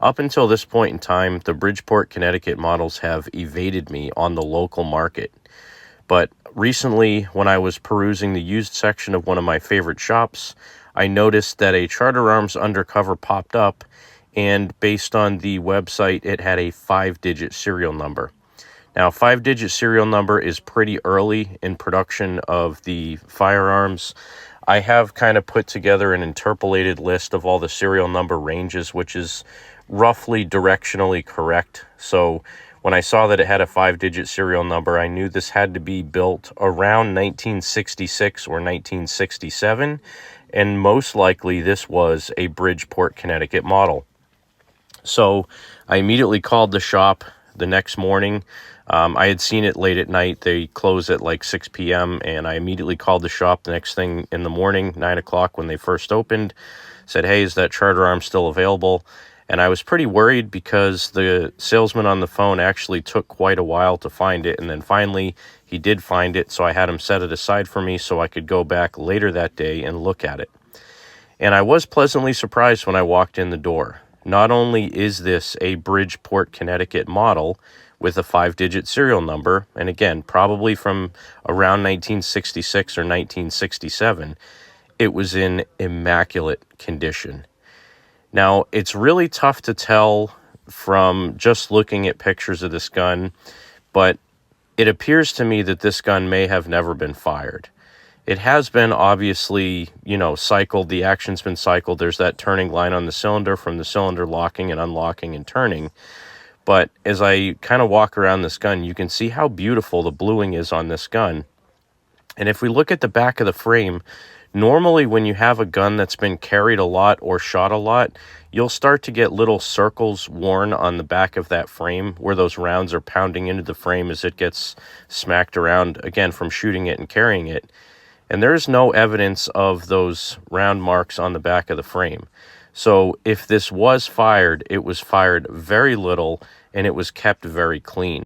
Up until this point in time, the Bridgeport, Connecticut models have evaded me on the local market. But recently, when I was perusing the used section of one of my favorite shops, I noticed that a Charter Arms undercover popped up, and based on the website, it had a 5-digit serial number. Now, 5-digit serial number is pretty early in production of the firearms. I have kind of put together an interpolated list of all the serial number ranges, which is roughly directionally correct. So when I saw that it had a 5-digit serial number, I knew this had to be built around 1966 or 1967, and most likely this was a Bridgeport, Connecticut model. So I immediately called the shop the next morning. I had seen it late at night. They close at like 6 p.m. and I immediately called the shop the next thing in the morning, 9 o'clock when they first opened. Said, hey, is that Charter Arm still available? And I was pretty worried because the salesman on the phone actually took quite a while to find it. And then finally he did find it. So I had him set it aside for me so I could go back later that day and look at it. And I was pleasantly surprised when I walked in the door. Not only is this a Bridgeport, Connecticut model with a 5-digit serial number, and again, probably from around 1966 or 1967, it was in immaculate condition. Now, it's really tough to tell from just looking at pictures of this gun, but it appears to me that this gun may have never been fired. It has been obviously, cycled. The action's been cycled. There's that turning line on the cylinder from the cylinder locking and unlocking and turning. But as I kind of walk around this gun, you can see how beautiful the bluing is on this gun. And if we look at the back of the frame, normally when you have a gun that's been carried a lot or shot a lot, you'll start to get little circles worn on the back of that frame where those rounds are pounding into the frame as it gets smacked around, again, from shooting it and carrying it. And there's no evidence of those round marks on the back of the frame. So if this was fired, it was fired very little and it was kept very clean.